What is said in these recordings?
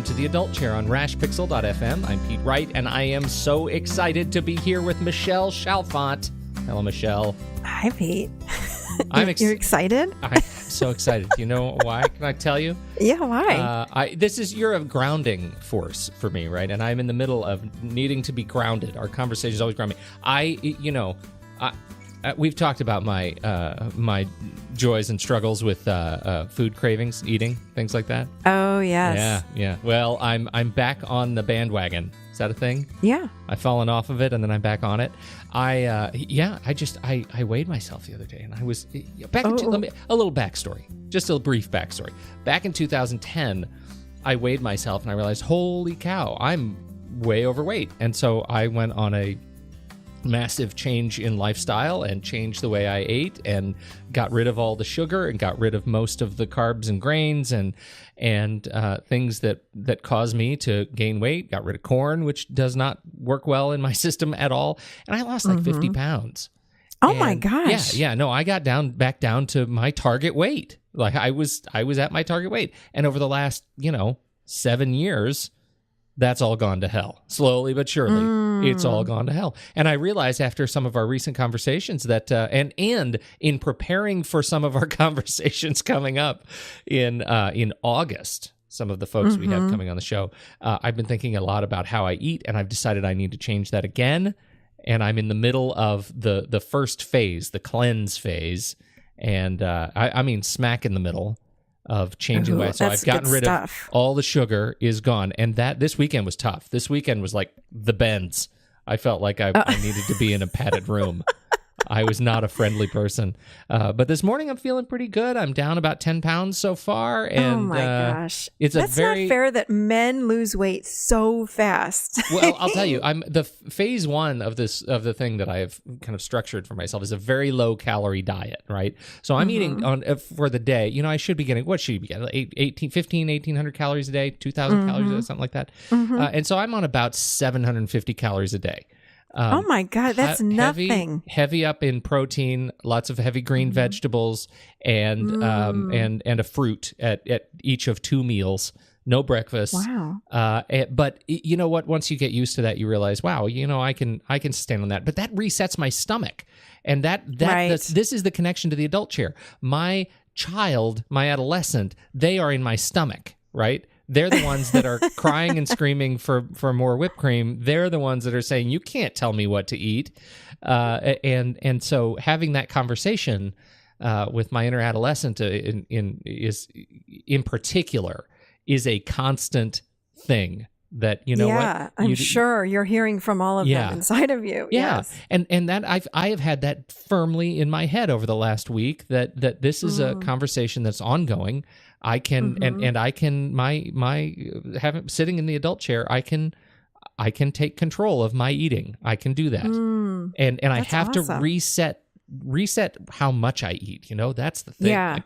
to The Adult Chair on rashpixel.fm. I'm Pete Wright, and I am so excited to be here with Michelle Chalfant. Hello, Michelle. Hi, Pete. You're excited? I'm so excited. You know why? Can I tell you? Yeah, why? You're a grounding force for me, right? And I'm in the middle of needing to be grounded. Our conversations always ground me. We've talked about my joys and struggles with food cravings, eating, things like that. Oh, yes. Yeah. Well, I'm back on the bandwagon. Is that a thing? Yeah. I've fallen off of it, and then I'm back on it. I weighed myself the other day, and I was back into a little backstory, just a brief backstory. Back in 2010, I weighed myself, and I realized, holy cow, I'm way overweight, and so I went on a massive change in lifestyle and changed the way I ate and got rid of all the sugar and got rid of most of the carbs and grains and things that cause me to gain weight. Got rid of corn, which does not work well in my system at all. And I lost like 50 pounds. Oh my gosh. Yeah. No, I got back down to my target weight. Like I was at my target weight. And over the last, 7 years, that's all gone to hell. Slowly but surely, it's all gone to hell. And I realized after some of our recent conversations that, and in preparing for some of our conversations coming up in August, some of the folks we have coming on the show, I've been thinking a lot about how I eat, and I've decided I need to change that again. And I'm in the middle of the first phase, the cleanse phase, and I mean smack in the middle of changing weight. So I've gotten rid of all the sugar is gone. And this weekend was tough. This weekend was like the bends. I felt like I needed to be in a padded room. I was not a friendly person. But this morning I'm feeling pretty good. I'm down about 10 pounds so far. And, oh my gosh. That's not fair that men lose weight so fast. Well, I'll tell you, the phase one of the thing that I have kind of structured for myself is a very low calorie diet, right? So I'm eating for the day, I should be getting, what should you be getting? 1,800 calories a day, 2,000 calories a day, something like that. And so I'm on about 750 calories a day. Oh my God, that's nothing. Heavy up in protein, lots of heavy green vegetables, and a fruit at each of 2 meals. No breakfast. Wow. But you know what? Once you get used to that, you realize, wow, I can stand on that. But that resets my stomach, and this is the connection to the adult chair. My child, my adolescent, they are in my stomach, right? They're the ones that are crying and screaming for more whipped cream. They're the ones that are saying, you can't tell me what to eat. And so having that conversation with my inner adolescent in particular is a constant thing that, what? I'm sure you're hearing from all of them inside of you. Yeah. Yes. And that I have had that firmly in my head over the last week that this is a conversation that's ongoing. I can and I can sitting in the adult chair, I can take control of my eating. I can do that. And I have to reset how much I eat. That's the thing. Yeah.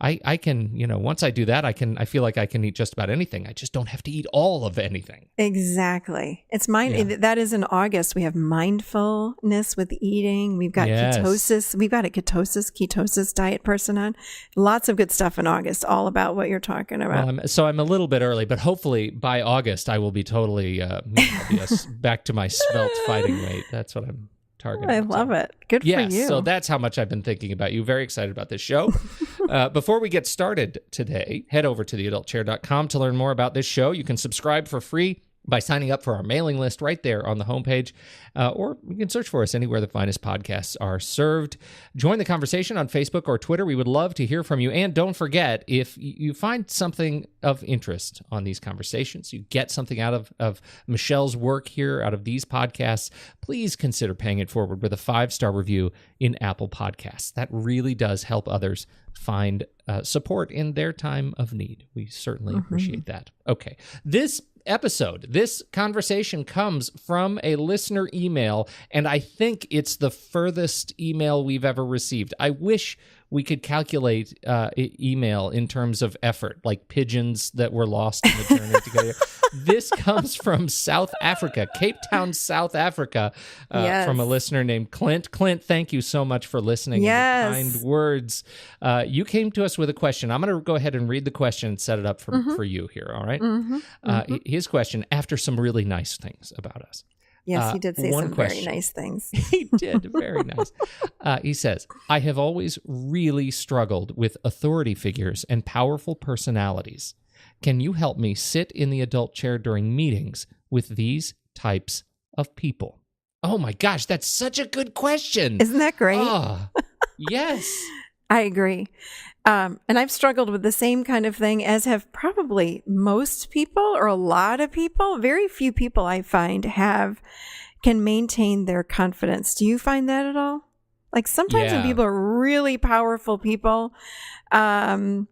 I can, once I do that, I feel like I can eat just about anything. I just don't have to eat all of anything. Exactly. It's that is in August. We have mindfulness with eating. We've got ketosis. We've got a ketosis diet person on. Lots of good stuff in August, all about what you're talking about. Well, so I'm a little bit early, but hopefully by August I will be totally back to my svelte fighting weight. That's what I'm targeting. I love it. Good for you. So that's how much I've been thinking about you. Very excited about this show. Before we get started today, head over to theadultchair.com to learn more about this show. You can subscribe for free by signing up for our mailing list right there on the homepage, or you can search for us anywhere the finest podcasts are served. Join the conversation on Facebook or Twitter. We would love to hear from you. And don't forget, if you find something of interest on these conversations, you get something out of Michelle's work here, out of these podcasts, please consider paying it forward with a 5-star review in Apple Podcasts. That really does help others find support in their time of need. We certainly appreciate that. Okay. This conversation comes from a listener email, and I think it's the furthest email we've ever received. I wish we could calculate email in terms of effort, like pigeons that were lost in the journey together. This comes from South Africa, Cape Town, South Africa, from a listener named Clint. Clint, thank you so much for listening. Yes. And your kind words. You came to us with a question. I'm going to go ahead and read the question and set it up for you here, all right? His question, after some really nice things about us. Yes, he did say some very nice things. He did, very nice. He says, I have always really struggled with authority figures and powerful personalities. Can you help me sit in the adult chair during meetings with these types of people? Oh my gosh, that's such a good question. Isn't that great? Oh, yes. I agree. And I've struggled with the same kind of thing, as have probably most people, or a lot of people. Very few people I find can maintain their confidence. Do you find that at all? Like sometimes when people are really powerful people, because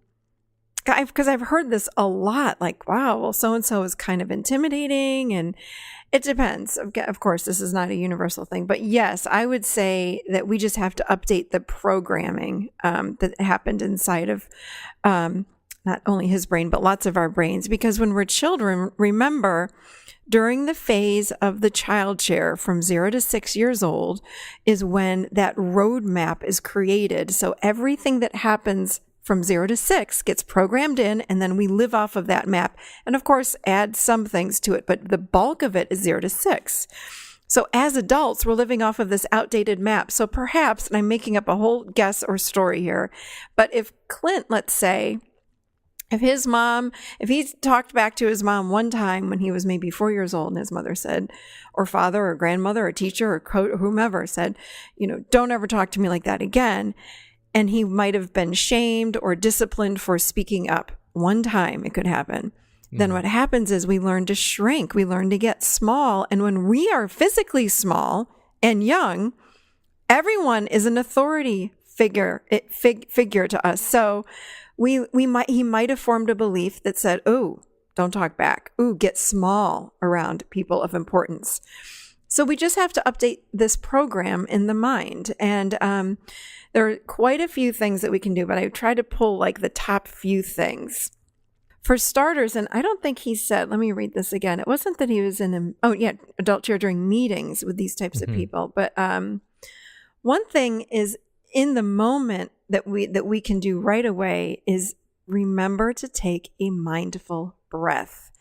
I've heard this a lot, like, wow, well, so-and-so is kind of intimidating, and it depends. Of course, this is not a universal thing, but yes, I would say that we just have to update the programming that happened inside of not only his brain, but lots of our brains. Because when we're children, remember, during the phase of the child chair from 0 to 6 years old is when that roadmap is created. So everything that happens from 0 to 6 gets programmed in, and then we live off of that map. And of course, add some things to it, but the bulk of it is 0 to 6. So as adults, we're living off of this outdated map. So perhaps, and I'm making up a whole guess or story here, but if Clint, let's say, if he talked back to his mom one time when he was maybe 4 years old, and his mother said, or father or grandmother or teacher or whomever said, don't ever talk to me like that again. And he might have been shamed or disciplined for speaking up. One time it could happen. Then what happens is we learn to shrink. We learn to get small. And when we are physically small and young, everyone is an authority figure to us. So he might have formed a belief that said, "Ooh, don't talk back. Ooh, get small around people of importance." So we just have to update this program in the mind. And there are quite a few things that we can do, but I try to pull like the top few things. For starters, and I don't think he said, let me read this again. It wasn't that he was in adult chair during meetings with these types of people. But one thing is, in the moment that we can do right away is remember to take a mindful breath.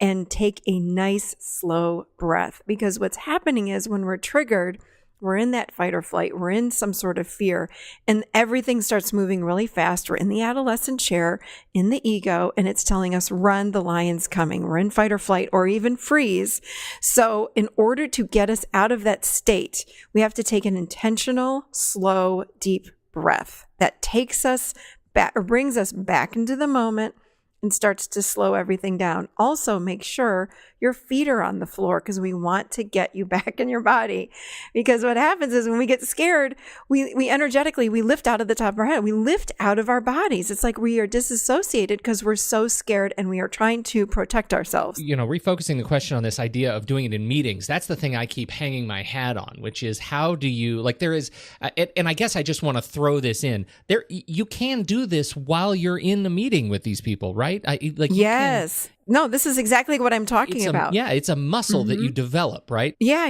And take a nice, slow breath. Because what's happening is when we're triggered, we're in that fight or flight, we're in some sort of fear, and everything starts moving really fast. We're in the adolescent chair, in the ego, and it's telling us, run, the lion's coming. We're in fight or flight, or even freeze. So in order to get us out of that state, we have to take an intentional, slow, deep breath that takes us back, or brings us back into the moment, and starts to slow everything down. Also, make sure your feet are on the floor, because we want to get you back in your body. Because what happens is when we get scared, we energetically, we lift out of the top of our head. We lift out of our bodies. It's like we are disassociated because we're so scared and we are trying to protect ourselves. Refocusing the question on this idea of doing it in meetings, that's the thing I keep hanging my hat on, which is how do you, there is, and I guess I just want to throw this in, you can do this while you're in the meeting with these people, right? Yes. No, this is exactly what I'm talking about. It's a muscle that you develop, right? Yeah,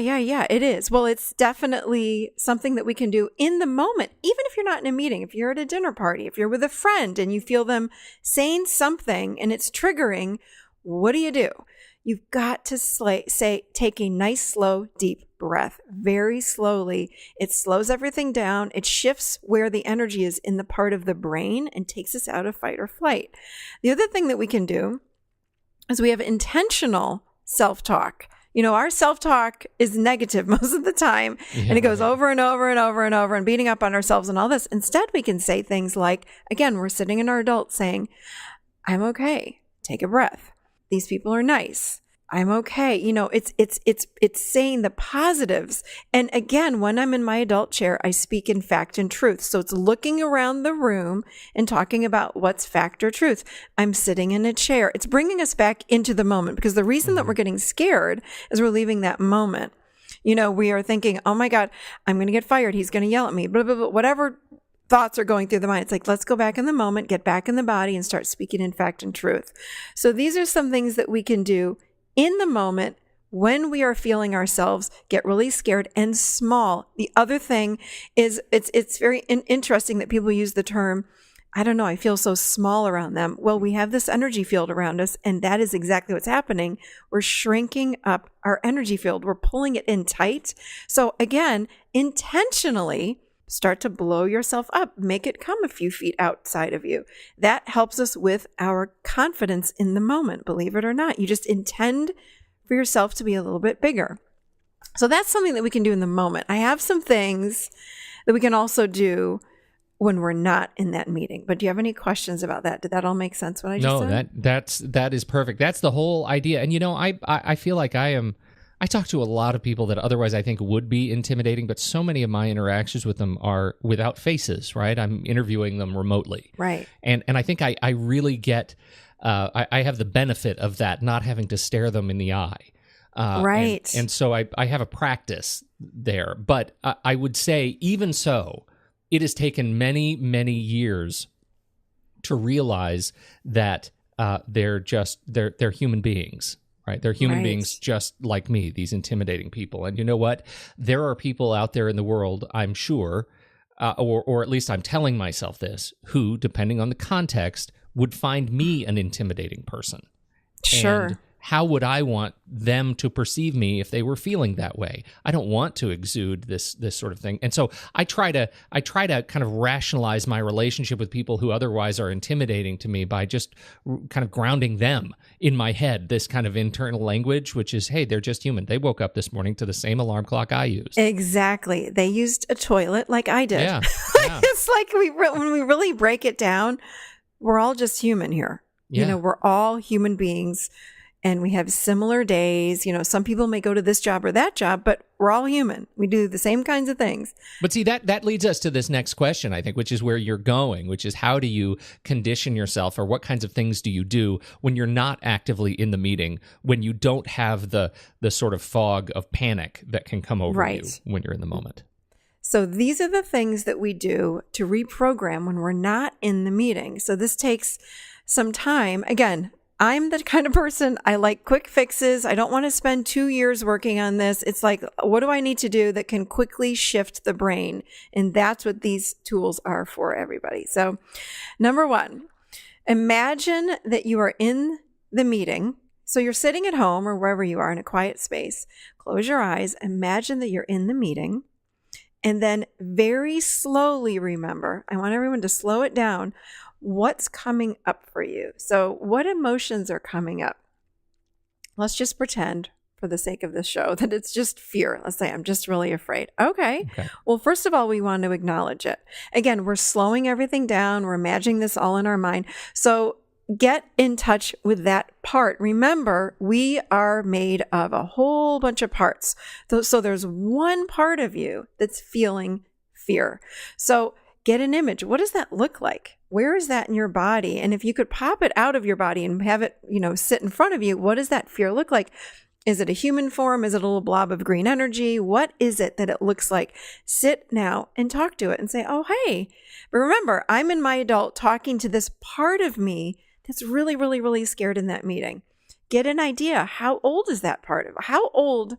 it is. Well, it's definitely something that we can do in the moment, even if you're not in a meeting, if you're at a dinner party, if you're with a friend and you feel them saying something and it's triggering, what do? You've got to take a nice, slow, deep breath very slowly. It slows everything down. It shifts where the energy is in the part of the brain and takes us out of fight or flight. The other thing that we can do is we have intentional self-talk. Our self-talk is negative most of the time, and it goes over and over and over and over and beating up on ourselves and all this. Instead, we can say things like, again, we're sitting in our adult saying, I'm okay. Take a breath. These people are nice. I'm okay. It's saying the positives. And again, when I'm in my adult chair, I speak in fact and truth. So it's looking around the room and talking about what's fact or truth. I'm sitting in a chair. It's bringing us back into the moment, because the reason that we're getting scared is we're leaving that moment. We are thinking, oh my God, I'm going to get fired. He's going to yell at me, blah, blah, blah, whatever thoughts are going through the mind. It's like, let's go back in the moment, get back in the body, and start speaking in fact and truth. So these are some things that we can do in the moment when we are feeling ourselves get really scared and small. The other thing is it's very interesting that people use the term, I don't know, I feel so small around them. Well, we have this energy field around us, and that is exactly what's happening. We're shrinking up our energy field. We're pulling it in tight. So again, intentionally start to blow yourself up. Make it come a few feet outside of you. That helps us with our confidence in the moment, believe it or not. You just intend for yourself to be a little bit bigger. So that's something that we can do in the moment. I have some things that we can also do when we're not in that meeting. But do you have any questions about that? Did that all make sense what I just said? No, that is perfect. That's the whole idea. And I feel like I talk to a lot of people that otherwise I think would be intimidating, but so many of my interactions with them are without faces, right? I'm interviewing them remotely. Right. And I think I really get, I have the benefit of that, not having to stare them in the eye. Right. And so I have a practice there. But I would say, even so, it has taken many, many years to realize that they're human beings. Right. They're human beings just like me, these intimidating people. And you know what? There are people out there in the world, I'm sure, or at least I'm telling myself this, who, depending on the context, would find me an intimidating person. Sure. And how would I want them to perceive me if they were feeling that way? I don't want to exude this sort of thing. And so I try to kind of rationalize my relationship with people who otherwise are intimidating to me by just kind of grounding them in my head, this kind of internal language, which is, hey, they're just human. They woke up this morning to the same alarm clock I used. Exactly. They used a toilet like I did. Yeah. It's like when we really break it down, we're all just human here. Yeah. We're all human beings. And we have similar days. Some people may go to this job or that job, but we're all human. We do the same kinds of things. But see, that leads us to this next question, I think, which is where you're going, which is how do you condition yourself, or what kinds of things do you do when you're not actively in the meeting, when you don't have the sort of fog of panic that can come over you when you're in the moment? So these are the things that we do to reprogram when we're not in the meeting. So this takes some time. Again, I'm the kind of person, I like quick fixes. I don't want to spend 2 years working on this. It's like, what do I need to do that can quickly shift the brain? And that's what these tools are for everybody. So number one, imagine that you are in the meeting. So you're sitting at home or wherever you are in a quiet space. Close your eyes. Imagine that you're in the meeting. And then very slowly remember, I want everyone to slow it down, what's coming up for you. So what emotions are coming up? Let's just pretend, for the sake of this show, that it's just fear. Let's say I'm just really afraid. Okay. Well, first of all, we want to acknowledge it. Again, we're slowing everything down. We're imagining this all in our mind. So get in touch with that part. Remember, we are made of a whole bunch of parts. So there's one part of you that's feeling fear. So get an image. What does that look like? Where is that in your body? And if you could pop it out of your body and have it, sit in front of you, what does that fear look like? Is it a human form? Is it a little blob of green energy? What is it that it looks like? Sit now and talk to it and say, oh, hey. But remember, I'm in my adult talking to this part of me that's really, really, really scared in that meeting. Get an idea. How old is that part of? How old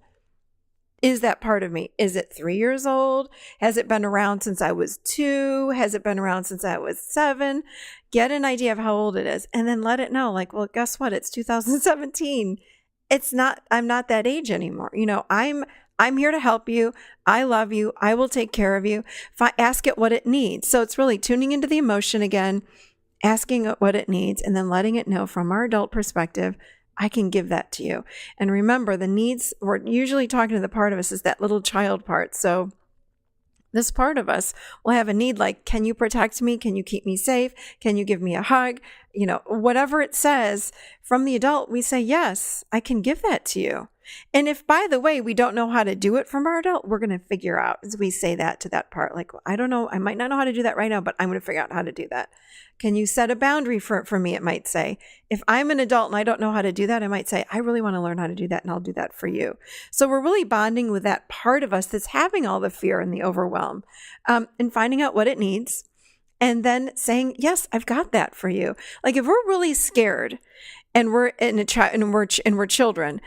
is that part of me? Is it 3 years old? Has it been around since I was 2? Has it been around since I was 7? Get an idea of how old it is and then let it know, like, well, guess what? It's 2017. I'm not that age anymore. I'm here to help you. I love you. I will take care of you. Ask it what it needs. So it's really tuning into the emotion again, asking it what it needs, and then letting it know from our adult perspective, I can give that to you. And remember, the needs, we're usually talking to the part of us is that little child part. So this part of us will have a need like, can you protect me? Can you keep me safe? Can you give me a hug? Whatever it says from the adult, we say, yes, I can give that to you. And if, by the way, we don't know how to do it from our adult, we're going to figure out as we say that to that part, like, I don't know, I might not know how to do that right now, but I'm going to figure out how to do that. Can you set a boundary for me? It might say, if I'm an adult and I don't know how to do that, I might say, I really want to learn how to do that and I'll do that for you. So we're really bonding with that part of us that's having all the fear and the overwhelm, and finding out what it needs. and then saying, yes, I've got that for you. Like if we're really scared and we're we're children,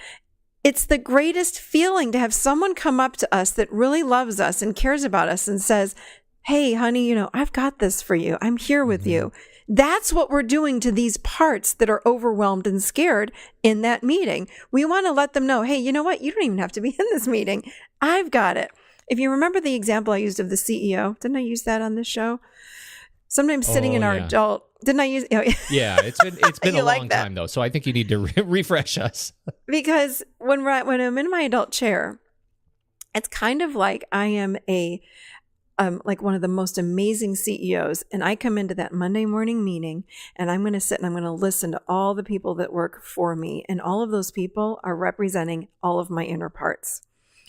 it's the greatest feeling to have someone come up to us that really loves us and cares about us and says, hey, honey, I've got this for you. I'm here with you. That's what we're doing to these parts that are overwhelmed and scared in that meeting. We want to let them know, hey, you know what? You don't even have to be in this meeting. I've got it. If you remember the example I used of the CEO, didn't I use that on this show? Sometimes sitting in our adult, didn't I use? Yeah, it's been a long time though, so I think you need to refresh us. Because when I'm in my adult chair, it's kind of like I am like one of the most amazing CEOs, and I come into that Monday morning meeting, and I'm going to sit and I'm going to listen to all the people that work for me, and all of those people are representing all of my inner parts.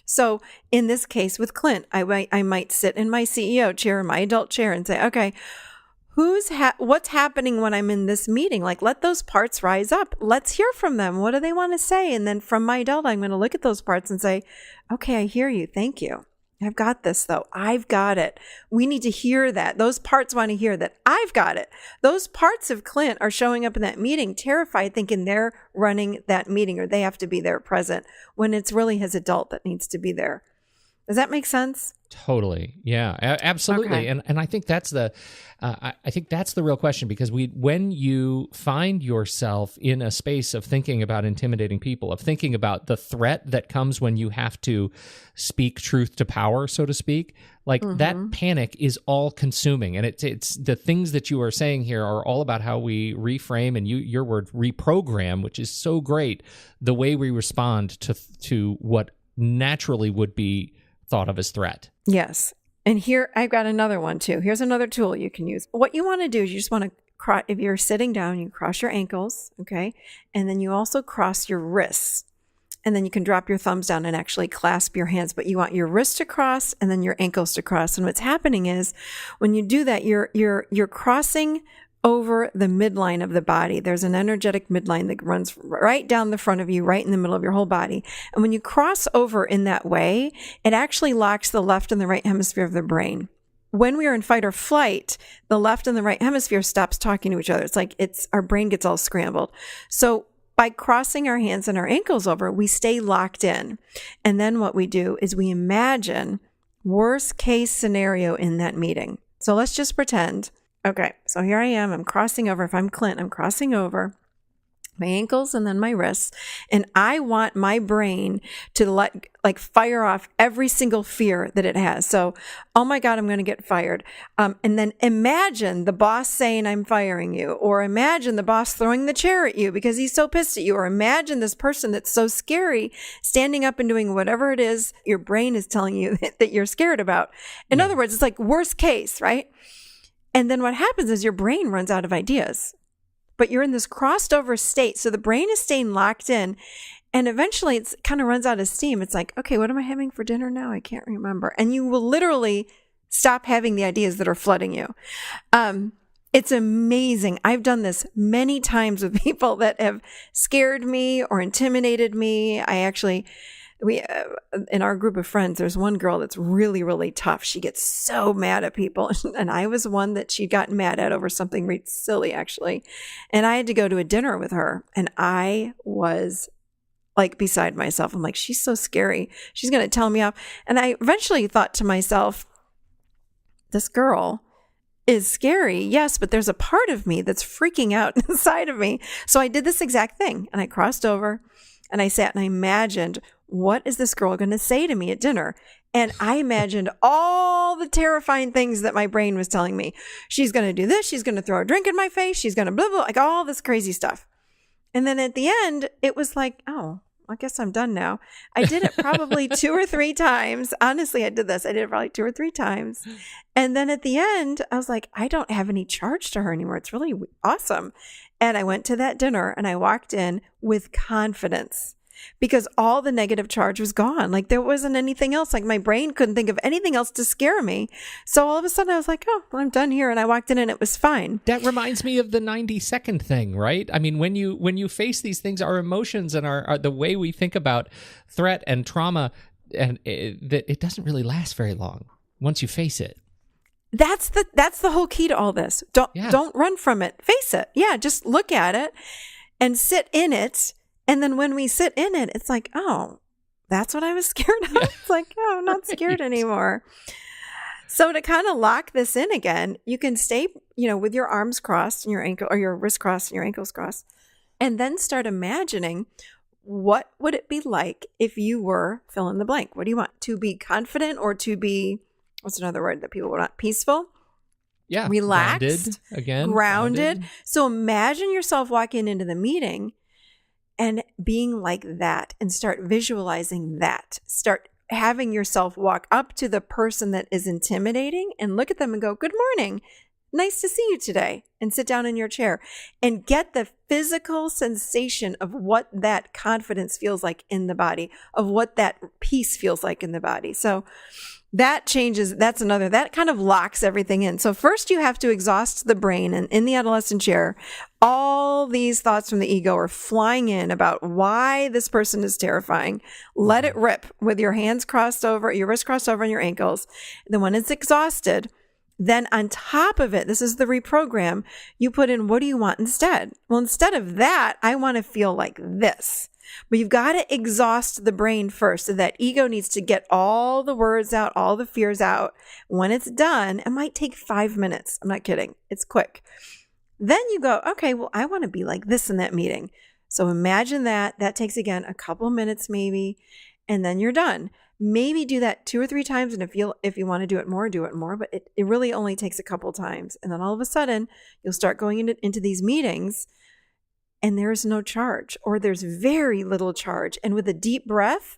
So in this case with Clint, I might sit in my CEO chair, my adult chair, and say, okay, what's happening when I'm in this meeting? Like, let those parts rise up. Let's hear from them. What do they want to say? And then from my adult, I'm going to look at those parts and say, okay, I hear you. Thank you. I've got this though. I've got it. We need to hear that. Those parts want to hear that I've got it. Those parts of Clint are showing up in that meeting terrified, thinking they're running that meeting or they have to be there present when it's really his adult that needs to be there. Does that make sense? Totally. Yeah, absolutely. Okay. And I think that's the real question, because when you find yourself in a space of thinking about intimidating people, of thinking about the threat that comes when you have to speak truth to power, so to speak, like that panic is all consuming. And it's the things that you are saying here are all about how we reframe, and your word reprogram, which is so great, the way we respond to what naturally would be thought of as threat. Yes. And here I've got another one too. Here's another tool you can use. What you want to do is you just want to, if you're sitting down, you cross your ankles, okay? And then you also cross your wrists. And then you can drop your thumbs down and actually clasp your hands. But you want your wrists to cross and then your ankles to cross. And what's happening is when you do that, you're crossing over the midline of the body. There's an energetic midline that runs right down the front of you, right in the middle of your whole body. And when you cross over in that way, it actually locks the left and the right hemisphere of the brain. When we are in fight or flight, the left and the right hemisphere stops talking to each other. It's like our brain gets all scrambled. So by crossing our hands and our ankles over, we stay locked in. And then what we do is we imagine worst case scenario in that meeting. So let's just pretend. Okay, so here I am. I'm crossing over. If I'm Clint, I'm crossing over my ankles and then my wrists. And I want my brain to fire off every single fear that it has. So, oh my God, I'm going to get fired. And then imagine the boss saying I'm firing you, or imagine the boss throwing the chair at you because he's so pissed at you, or imagine this person that's so scary standing up and doing whatever it is your brain is telling you that you're scared about. In other words, it's like worst case, right? And then what happens is your brain runs out of ideas, but you're in this crossed over state. So the brain is staying locked in, and eventually it kind of runs out of steam. It's like, okay, what am I having for dinner now? I can't remember. And you will literally stop having the ideas that are flooding you. It's amazing. I've done this many times with people that have scared me or intimidated me. We in our group of friends, there's one girl that's really, really tough. She gets so mad at people. And I was one that she'd gotten mad at over something really silly, actually. And I had to go to a dinner with her. And I was like beside myself. I'm like, she's so scary. She's going to tell me off. And I eventually thought to myself, this girl is scary. Yes, but there's a part of me that's freaking out inside of me. So I did this exact thing. And I crossed over and I sat and I imagined, what is this girl going to say to me at dinner? And I imagined all the terrifying things that my brain was telling me. She's going to do this. She's going to throw a drink in my face. She's going to blah, blah, like all this crazy stuff. And then at the end, it was like, oh, I guess I'm done now. I did it probably 2 or 3 times. Honestly, I did this. I did it probably 2 or 3 times. And then at the end, I was like, I don't have any charge to her anymore. It's really awesome. And I went to that dinner and I walked in with confidence because all the negative charge was gone. Like there wasn't anything else. Like my brain couldn't think of anything else to scare me. So all of a sudden I was like, oh, well, I'm done here. And I walked in and it was fine. That reminds me of the 90-second thing, right? I mean, when you face these things, our emotions and our the way we think about threat and trauma, and that it doesn't really last very long once you face it. That's the whole key to all this. Don't run from it. Face it. Yeah, just look at it and sit in it. And then when we sit in it, it's like, oh, that's what I was scared of. It's like, oh, I'm not scared anymore. So to kind of lock this in again, you can stay, with your arms crossed and your ankle or your wrist crossed and your ankles crossed, and then start imagining, what would it be like if you were fill in the blank? What do you want? To be confident or to be, what's another word that people would want? Peaceful? Yeah. Relaxed. Grounded. So imagine yourself walking into the meeting and being like that, and start visualizing that. Start having yourself walk up to the person that is intimidating and look at them and go, good morning. Nice to see you today, and sit down in your chair and get the physical sensation of what that confidence feels like in the body, of what that peace feels like in the body. So that changes, that kind of locks everything in. So first you have to exhaust the brain, and in the adolescent chair, all these thoughts from the ego are flying in about why this person is terrifying. Let it rip with your hands crossed over, your wrists crossed over on your ankles. And then when it's exhausted, then on top of it, this is the reprogram, you put in, what do you want instead? Well, instead of that, I want to feel like this. But you've got to exhaust the brain first. So that ego needs to get all the words out, all the fears out. When it's done, it might take 5 minutes. I'm not kidding. It's quick. Then you go, okay, well, I want to be like this in that meeting. So imagine that. That takes, again, a couple minutes maybe, and then you're done. Maybe do that 2 or 3 times. And if you want to do it more, but it really only takes a couple times. And then all of a sudden, you'll start going into these meetings, and there's no charge, or there's very little charge. And with a deep breath,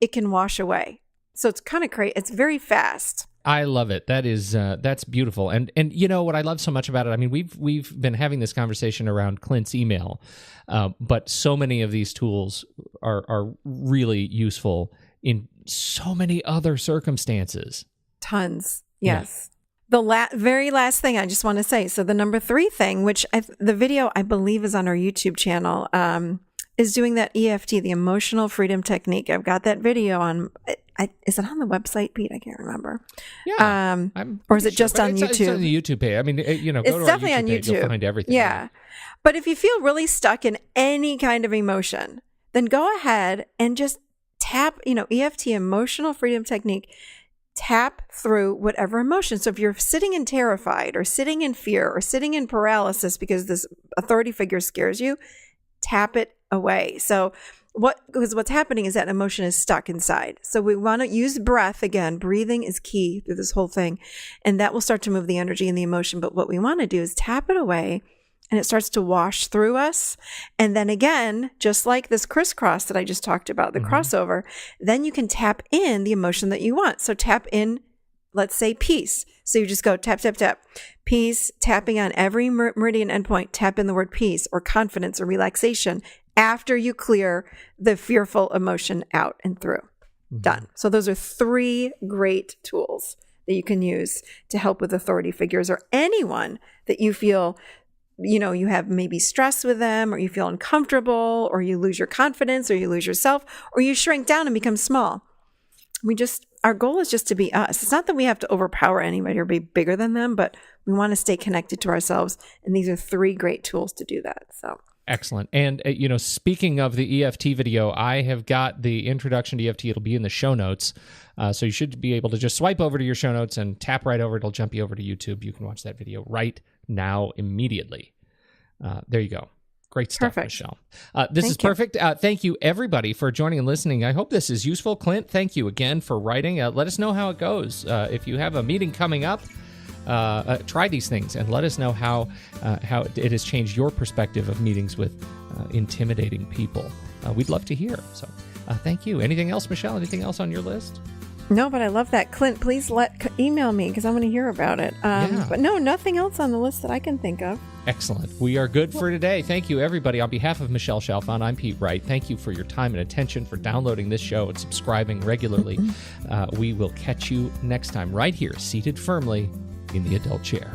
it can wash away. So it's kind of crazy. It's very fast. I love it. That's beautiful. And what I love so much about it, I mean, we've been having this conversation around Clint's email, but so many of these tools are really useful in so many other circumstances. Tons. Yes. Yeah. The very last thing I just want to say, so the number 3 thing, which the video I believe is on our YouTube channel, is doing that EFT, the emotional freedom technique. I've got that video on. Is it on the website, Pete? I can't remember. Yeah, or is it just on YouTube? It's on the YouTube page. I mean, go it's to definitely our YouTube on page. YouTube. You'll find everything. Yeah, but if you feel really stuck in any kind of emotion, then go ahead and just tap. EFT, emotional freedom technique. Tap through whatever emotion. So if you're sitting in terrified, or sitting in fear, or sitting in paralysis because this authority figure scares you, tap it away. So because what's happening is that emotion is stuck inside. So we want to use breath again. Breathing is key through this whole thing, and that will start to move the energy and the emotion. But what we want to do is tap it away, and it starts to wash through us. And then again, just like this crisscross that I just talked about, the crossover, then you can tap in the emotion that you want. So tap in, let's say, peace. So you just go tap, tap, tap, peace, tapping on every meridian endpoint, tap in the word peace or confidence or relaxation after you clear the fearful emotion out and through. Done. So those are 3 great tools that you can use to help with authority figures or anyone that you feel you have maybe stress with them, or you feel uncomfortable, or you lose your confidence, or you lose yourself, or you shrink down and become small. Our goal is just to be us. It's not that we have to overpower anybody or be bigger than them, but we want to stay connected to ourselves. And these are 3 great tools to do that. So excellent. And, speaking of the EFT video, I have got the introduction to EFT. It'll be in the show notes. So you should be able to just swipe over to your show notes and tap right over. It'll jump you over to YouTube. You can watch that video right now immediately. There you go. Great stuff, perfect. Michelle. This is perfect. Thank you, everybody, for joining and listening. I hope this is useful. Clint, thank you again for writing. Let us know how it goes. If you have a meeting coming up, try these things and let us know how it has changed your perspective of meetings with intimidating people. We'd love to hear. So thank you. Anything else, Michelle? Anything else on your list? No, but I love that. Clint, please email me because I want to hear about it. But no, nothing else on the list that I can think of. Excellent. We are good for today. Thank you, everybody. On behalf of Michelle Chalfant, I'm Pete Wright. Thank you for your time and attention, for downloading this show and subscribing regularly. We will catch you next time right here, seated firmly in the adult chair.